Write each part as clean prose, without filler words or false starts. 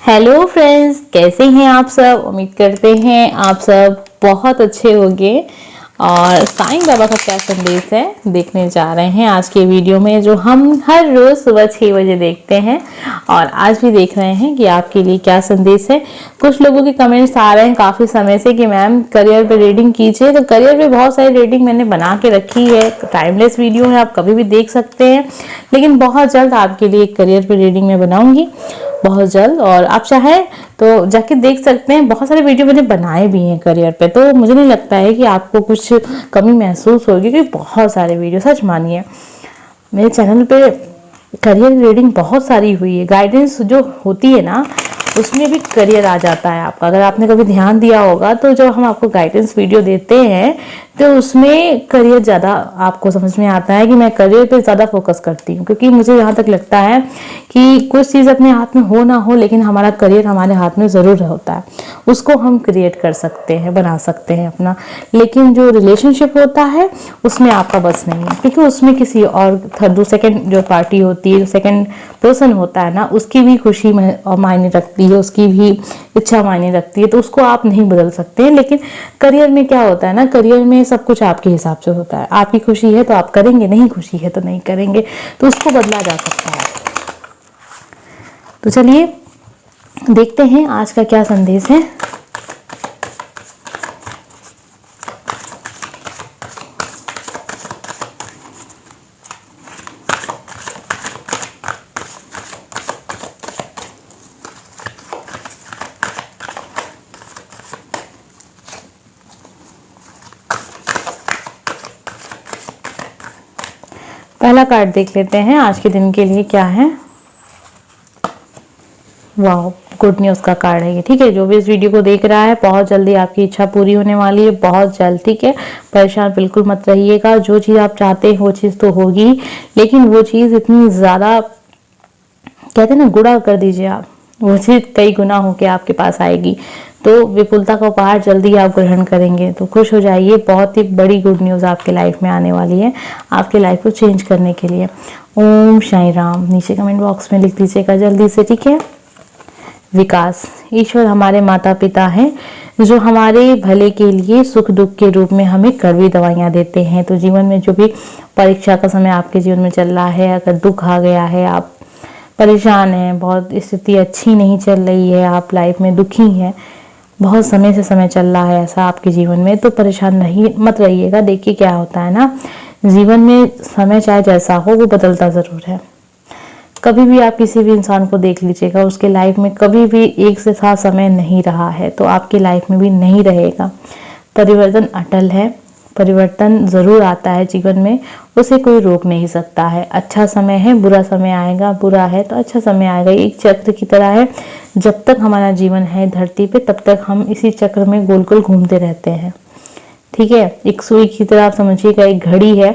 Hello friends, कैसे हैं आप सब। उम्मीद करते हैं आप सब बहुत अच्छे होंगे। और साईं बाबा का क्या संदेश है देखने जा रहे हैं आज के वीडियो में, जो हम हर रोज सुबह 6 बजे देखते हैं। और आज भी देख रहे हैं कि आपके लिए क्या संदेश है। कुछ लोगों के कमेंट्स आ रहे हैं काफी समय से कि मैम करियर पे रीडिंग कीजिए। तो करियर पे बहुत सारी रीडिंग मैंने बना के रखी है, टाइमलेस वीडियो है, आप कभी भी देख सकते हैं। लेकिन बहुत जल्द आपके लिए करियर पे रीडिंग मैं बनाऊंगी, बहुत जल्द। और आप चाहे तो जाके देख सकते हैं, बहुत सारे वीडियो मैंने बनाए भी हैं करियर पे। तो मुझे नहीं लगता है कि आपको कुछ कमी महसूस होगी, क्योंकि बहुत सारे वीडियो, सच मानिए मेरे चैनल पे करियर रीडिंग बहुत सारी हुई है। गाइडेंस जो होती है ना, उसमें भी करियर आ जाता है आपका। अगर आपने कभी ध्यान दिया होगा तो जब हम आपको गाइडेंस वीडियो देते हैं तो उसमें करियर ज़्यादा आपको समझ में आता है कि मैं करियर पे ज़्यादा फोकस करती हूँ। क्योंकि मुझे यहाँ तक लगता है कि कुछ चीज़ अपने हाथ में हो ना हो, लेकिन हमारा करियर हमारे हाथ में ज़रूर होता है। उसको हम क्रिएट कर सकते हैं, बना सकते हैं अपना। लेकिन जो रिलेशनशिप होता है उसमें आपका बस नहीं है, क्योंकि उसमें किसी और थर्ड सेकंड जो पार्टी होती है, सेकंड पर्सन होता है ना, उसकी भी खुशी मायने रखती है, उसकी भी इच्छा मायने रखती है। तो उसको आप नहीं बदल सकते हैं। लेकिन करियर में क्या होता है ना, करियर में सब कुछ आपके हिसाब से होता है। आपकी खुशी है तो आप करेंगे, नहीं खुशी है तो नहीं करेंगे। तो उसको बदला जा सकता है। तो चलिए देखते हैं आज का क्या संदेश है। पहला कार्ड देख लेते हैं आज के दिन के लिए क्या है। वाह, गुड न्यूज़ का कार्ड है ये। ठीक है, जो भी इस वीडियो को देख रहा है, बहुत जल्दी आपकी इच्छा पूरी होने वाली है, बहुत जल्द। ठीक है, परेशान बिल्कुल मत रहिएगा। जो चीज़ आप चाहते हैं वो चीज़ तो होगी, लेकिन वो चीज़ इतनी ज़्यादा, कहते हैं ना, गुणा कर दीजिए आप, वो चीज़ कई गुना होके आपके पास आएगी। तो विपुलता का उपहार जल्दी आप ग्रहण करेंगे। तो खुश हो जाइए, बहुत ही बड़ी गुड न्यूज़ आपके लाइफ में आने वाली है, आपके लाइफ को चेंज करने के लिए। ओम साईं राम नीचे कमेंट बॉक्स में लिख दीजिएगा जल्दी से। ठीक है, विकास, ईश्वर हमारे माता पिता हैं जो हमारे भले के लिए सुख दुख के रूप में हमें कड़वी दवाइयाँ देते हैं। तो जीवन में जो भी परीक्षा का समय आपके जीवन में चल रहा है, अगर दुख आ गया है, आप परेशान हैं, बहुत स्थिति अच्छी नहीं चल रही है, आप लाइफ में दुखी हैं, बहुत समय से समय चल रहा है ऐसा आपके जीवन में, तो परेशान नहीं मत रहिएगा। देखिए क्या होता है ना, जीवन में समय चाहे जैसा हो वो बदलता ज़रूर है। कभी भी आप किसी भी इंसान को देख लीजिएगा, उसके लाइफ में कभी भी एक से साथ समय नहीं रहा है, तो आपकी लाइफ में भी नहीं रहेगा। परिवर्तन अटल है, परिवर्तन ज़रूर आता है जीवन में, उसे कोई रोक नहीं सकता है। अच्छा समय है, बुरा समय आएगा, बुरा है तो अच्छा समय आएगा। एक चक्र की तरह है, जब तक हमारा जीवन है धरती पे तब तक हम इसी चक्र में गोल गोल घूमते रहते हैं। ठीक है, एक सुई की तरह आप समझिएगा, एक घड़ी है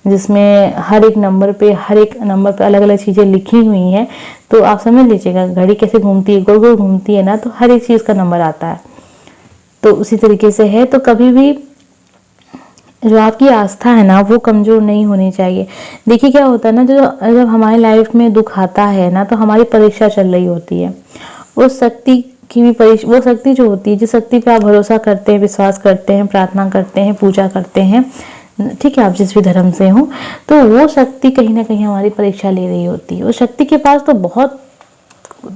जिसमें हर एक नंबर पे अलग अलग चीज़ें लिखी हुई हैं। तो आप समझ लीजिएगा घड़ी कैसे घूमती है, गोल गोल घूमती है ना, तो हर एक चीज़ का नंबर आता है। तो उसी तरीके से है। तो कभी भी जो आपकी आस्था है ना, वो कमज़ोर नहीं होनी चाहिए। देखिए क्या होता है ना, जब हमारी लाइफ में दुख आता है ना, तो हमारी परीक्षा चल रही होती है। उस शक्ति की भी वो शक्ति जो होती है, जिस शक्ति पे आप भरोसा करते हैं, विश्वास करते हैं, प्रार्थना करते हैं, पूजा करते हैं, ठीक है, आप जिस भी धर्म से हो, तो वो शक्ति कहीं ना कहीं हमारी परीक्षा ले रही होती है। उस शक्ति के पास तो बहुत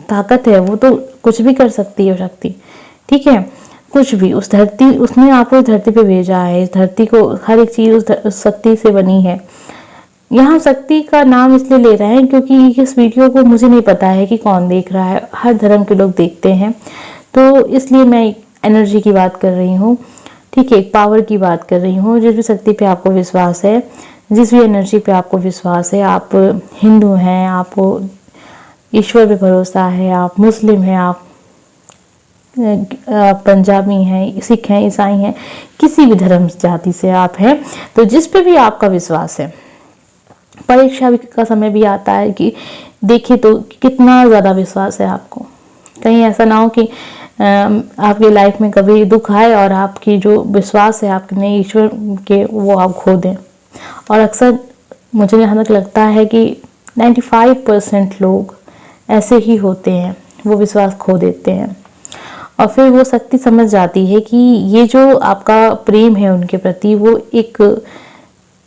ताकत है, वो तो कुछ भी कर सकती है शक्ति। ठीक है, कुछ भी, उस धरती, उसने आपको इस धरती पे भेजा है, इस धरती को हर एक चीज़ उस शक्ति से बनी है। यहाँ शक्ति का नाम इसलिए ले रहे हैं क्योंकि इस वीडियो को मुझे नहीं पता है कि कौन देख रहा है, हर धर्म के लोग देखते हैं, तो इसलिए मैं एनर्जी की बात कर रही हूँ। ठीक है, एक पावर की बात कर रही हूँ। जिस भी शक्ति पे आपको विश्वास है, जिस भी एनर्जी पे आपको विश्वास है, आप हिंदू हैं, आपको ईश्वर पे भरोसा है, आप मुस्लिम हैं, आप पंजाबी हैं, सिख हैं, ईसाई हैं, किसी भी धर्म जाति से आप हैं, तो जिस पे भी आपका विश्वास है, परीक्षा का समय भी आता है कि देखिए तो कितना ज़्यादा विश्वास है आपको। कहीं ऐसा ना हो कि आपकी लाइफ में कभी दुख आए और आपकी जो विश्वास है आपने ईश्वर के, वो आप खो दें। और अक्सर मुझे यहाँ तक लगता है कि 95% लोग ऐसे ही होते हैं, वो विश्वास खो देते हैं। और फिर वो शक्ति समझ जाती है कि ये जो आपका प्रेम है उनके प्रति वो एक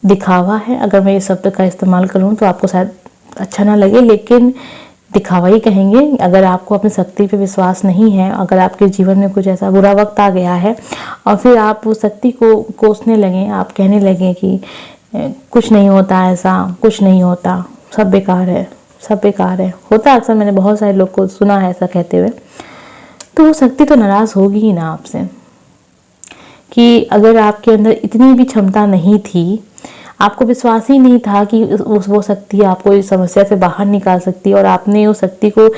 दिखावा है। अगर मैं इस शब्द का इस्तेमाल करूं तो आपको शायद अच्छा ना लगे, लेकिन दिखावा ही कहेंगे। अगर आपको अपनी शक्ति पे विश्वास नहीं है, अगर आपके जीवन में कुछ ऐसा बुरा वक्त आ गया है और फिर आप उस शक्ति को कोसने लगे, आप कहने लगे कि कुछ नहीं होता, ऐसा कुछ नहीं होता, सब बेकार है, सब बेकार है, होता है अक्सर, मैंने बहुत सारे लोग को सुना है ऐसा कहते हुए, तो वो शक्ति तो नाराज होगी ही ना आपसे। कि अगर आपके अंदर इतनी भी क्षमता नहीं थी, आपको विश्वास ही नहीं था कि वो शक्ति आपको इस समस्या से बाहर निकाल सकती है, और आपने उस शक्ति को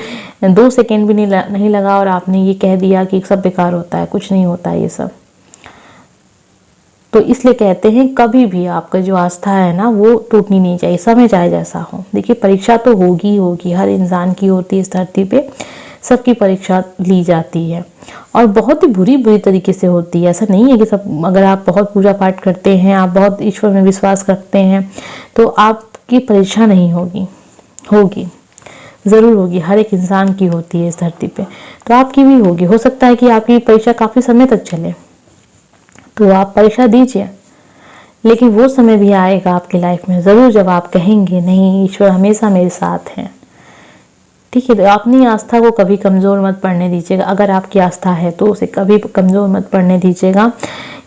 2 सेकंड भी नहीं लगा और आपने ये कह दिया कि सब बेकार होता है, कुछ नहीं होता है ये सब। तो इसलिए कहते हैं कभी भी आपका जो आस्था है ना वो टूटनी नहीं चाहिए, समय चाहे जैसा हो। देखिए परीक्षा तो होगी होगी, हर इंसान की होती है, इस धरती पे सबकी परीक्षा ली जाती है और बहुत ही बुरी तरीके से होती है। ऐसा नहीं है कि सब, अगर आप बहुत पूजा पाठ करते हैं, आप बहुत ईश्वर में विश्वास रखते हैं तो आपकी परीक्षा नहीं होगी, होगी ज़रूर होगी। हर एक इंसान की होती है इस धरती पे, तो आपकी भी होगी। हो सकता है कि आपकी परीक्षा काफ़ी समय तक चले, तो आप परीक्षा दीजिए, लेकिन वो समय भी आएगा आपकी लाइफ में ज़रूर जब आप कहेंगे नहीं, ईश्वर हमेशा मेरे साथ है। ठीक है, तो अपनी आस्था को कभी कमज़ोर मत पड़ने दीजिएगा। अगर आपकी आस्था है तो उसे कभी कमज़ोर मत पड़ने दीजिएगा।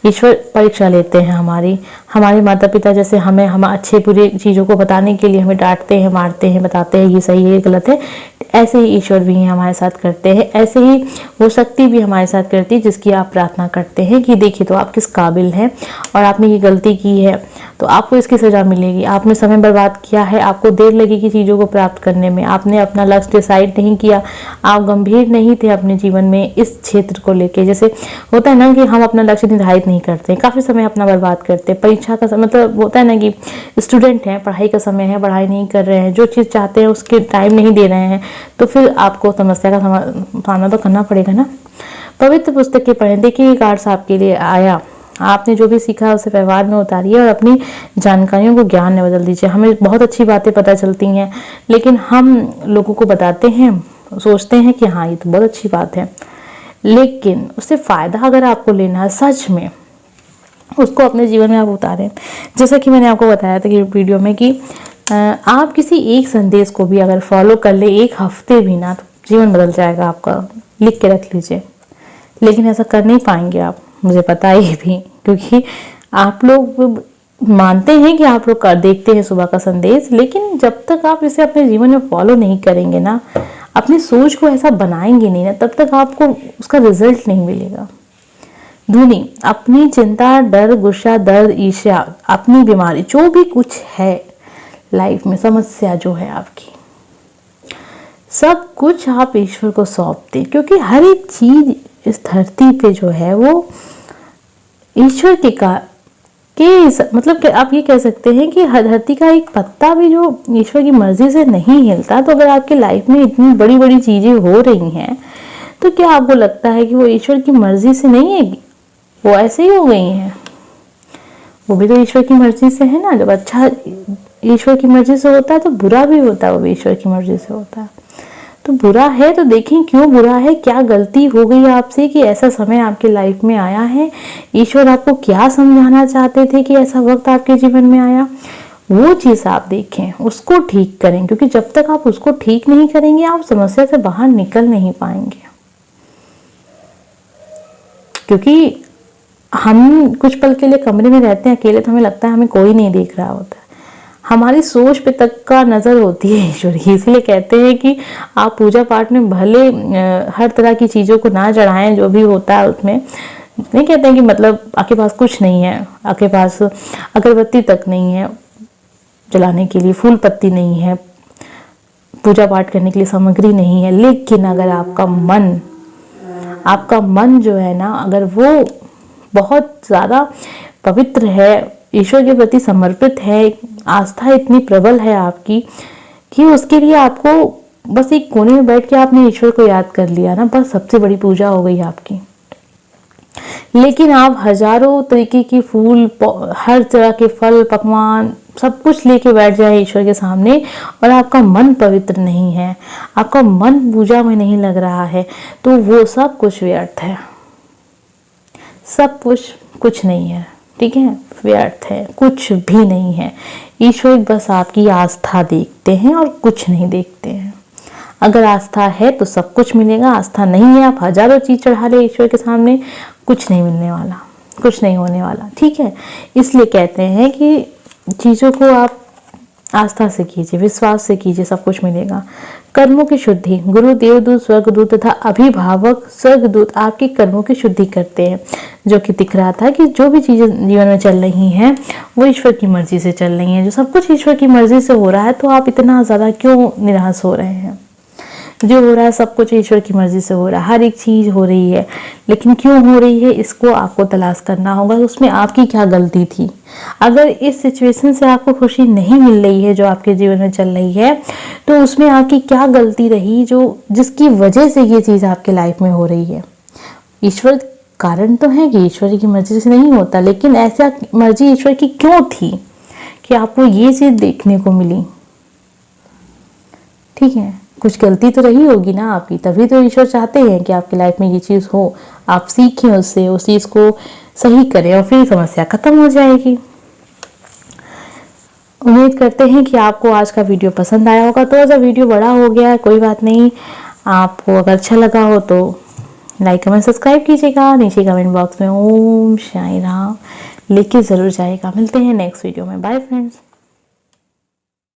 ईश्वर परीक्षा लेते हैं हमारे माता पिता जैसे हमें हम अच्छे बुरे चीज़ों को बताने के लिए हमें डांटते हैं, मारते हैं, बताते हैं ये सही है ये गलत है, ऐसे ही ईश्वर भी हमारे साथ करते हैं। ऐसे ही वो शक्ति भी हमारे साथ करती है जिसकी आप प्रार्थना करते हैं कि देखिए तो आप किस काबिल हैं और आपने ये गलती की है तो आपको इसकी सज़ा मिलेगी। आपने समय बर्बाद किया है, आपको देर लगेगी चीज़ों को प्राप्त करने में, आपने अपना लक्ष्य डिसाइड नहीं किया, आप गंभीर नहीं थे अपने जीवन में इस क्षेत्र को लेके। जैसे होता है ना कि हम अपना लक्ष्य निर्धारित नहीं करते, काफ़ी समय अपना बर्बाद करते हैं। परीक्षा का मतलब होता है ना कि स्टूडेंट हैं, पढ़ाई का समय है, पढ़ाई नहीं कर रहे हैं, जो चीज़ चाहते हैं उसके टाइम नहीं दे रहे हैं, तो फिर आपको समस्या का सामना तो करना पड़ेगा ना। पवित्र पुस्तकें पढ़ें। देखिए एक आर्ट्स आपके लिए आया, आपने जो भी सीखा उसे व्यवहार में उतारिए और अपनी जानकारियों को ज्ञान में बदल दीजिए। हमें बहुत अच्छी बातें पता चलती हैं, लेकिन हम लोगों को बताते हैं, सोचते हैं कि हाँ ये तो बहुत अच्छी बात है, लेकिन उससे फ़ायदा अगर आपको लेना है सच में, उसको अपने जीवन में आप उतारें। जैसा कि मैंने आपको बताया था कि वीडियो में कि आप किसी एक संदेश को भी अगर फॉलो कर ले 1 हफ्ते भी ना, तो जीवन बदल जाएगा आपका। लिख के रख लीजिए। लेकिन ऐसा कर नहीं पाएंगे आप, मुझे पता है ये भी, क्योंकि आप लोग मानते हैं कि आप लोग देखते हैं सुबह का संदेश, लेकिन जब तक आप इसे अपने जीवन में फॉलो नहीं करेंगे ना, अपनी सोच को ऐसा बनाएंगे नहीं ना, तब तक आपको उसका रिजल्ट नहीं मिलेगा। धुनी अपनी चिंता, डर, गुस्सा, दर्द, ईर्ष्या, अपनी बीमारी, जो भी कुछ है लाइफ में, समस्या जो है आपकी, सब कुछ आप ईश्वर को सौंप दें, क्योंकि हर एक चीज इस धरती पे जो है वो ईश्वर मतलब कि आप ये कह सकते हैं कि धरती का एक पत्ता भी जो ईश्वर की मर्जी से नहीं हिलता। तो अगर आपके लाइफ में इतनी बड़ी बड़ी चीजें हो रही हैं, तो क्या आपको लगता है कि वो ईश्वर की मर्जी से नहीं है, वो ऐसे ही हो गई हैं? वो भी तो ईश्वर की मर्जी से है ना। जब अच्छा ईश्वर की मर्जी से होता है तो बुरा भी होता है, वो भी ईश्वर की मर्जी से होता है। तो बुरा है तो देखें क्यों बुरा है, क्या गलती हो गई आपसे कि ऐसा समय आपके लाइफ में आया है, ईश्वर आपको क्या समझाना चाहते थे कि ऐसा वक्त आपके जीवन में आया, वो चीज़ आप देखें, उसको ठीक करें। क्योंकि जब तक आप उसको ठीक नहीं करेंगे आप समस्या से बाहर निकल नहीं पाएंगे। क्योंकि हम कुछ पल के लिए कमरे में रहते हैं अकेले, तो हमें लगता है हमें कोई नहीं देख रहा होता, हमारी सोच पे तक का नज़र होती है ईश्वर की। इसलिए कहते हैं कि आप पूजा पाठ में भले हर तरह की चीज़ों को ना चढ़ाएं, जो भी होता है उसमें नहीं कहते हैं कि मतलब आपके पास कुछ नहीं है, आपके पास अगरबत्ती तक नहीं है जलाने के लिए, फूल पत्ती नहीं है, पूजा पाठ करने के लिए सामग्री नहीं है, लेकिन अगर आपका मन जो है ना, अगर वो बहुत ज़्यादा पवित्र है, ईश्वर के प्रति समर्पित है, आस्था इतनी प्रबल है आपकी कि उसके लिए आपको बस एक कोने में बैठ के आपने ईश्वर को याद कर लिया ना, बस सबसे बड़ी पूजा हो गई आपकी। लेकिन आप हजारों तरीके की फूल, हर तरह के फल, पकवान सब कुछ लेके बैठ जाए ईश्वर के सामने और आपका मन पवित्र नहीं है, आपका मन पूजा में नहीं लग रहा है, तो वो सब कुछ व्यर्थ है, सब कुछ नहीं है, ठीक है, व्यर्थ है, कुछ भी नहीं है। ईश्वर बस आपकी आस्था देखते हैं और कुछ नहीं देखते हैं। अगर आस्था है तो सब कुछ मिलेगा, आस्था नहीं है, आप हजारों चीज चढ़ा ले ईश्वर के सामने, कुछ नहीं मिलने वाला, कुछ नहीं होने वाला, ठीक है। इसलिए कहते हैं कि चीजों को आप आस्था से कीजिए, विश्वास से कीजिए, सब कुछ मिलेगा। कर्मों की शुद्धि, गुरु, देवदूत, स्वर्गदूत तथा अभिभावक स्वर्गदूत आपके कर्मों की शुद्धि करते हैं। जो कि दिख रहा था कि जो भी चीजें जीवन में चल रही हैं वो ईश्वर की मर्जी से चल रही हैं। जो सब कुछ ईश्वर की मर्जी से हो रहा है तो आप इतना ज्यादा क्यों निराश हो रहे हैं? जो हो रहा है सब कुछ ईश्वर की मर्जी से हो रहा है, हर एक चीज हो रही है, लेकिन क्यों हो रही है इसको आपको तलाश करना होगा, उसमें आपकी क्या गलती थी। अगर इस सिचुएशन से आपको खुशी नहीं मिल रही है जो आपके जीवन में चल रही है, तो उसमें आपकी क्या गलती रही जो जिसकी वजह से ये चीज आपके लाइफ में हो रही है। ईश्वर कारण तो है कि ईश्वर की मर्जी से नहीं होता, लेकिन ऐसा मर्जी ईश्वर की क्यों थी कि आपको ये चीज देखने को मिली, ठीक है। कुछ गलती तो रही होगी ना आपकी, तभी तो ईश्वर चाहते हैं कि आपकी लाइफ में ये चीज हो, आप सीखें उससे, उस चीज को सही करें और फिर समस्या खत्म हो जाएगी। उम्मीद करते हैं कि आपको आज का वीडियो पसंद आया होगा। थोड़ा सा वीडियो बड़ा हो गया है, कोई बात नहीं, आपको अगर अच्छा लगा हो तो लाइक कमेंट सब्सक्राइब कीजिएगा, नीचे कमेंट बॉक्स में ओम साईं राम लिख के जरूर जाएगा। मिलते हैं नेक्स्ट वीडियो में, बाय फ्रेंड्स।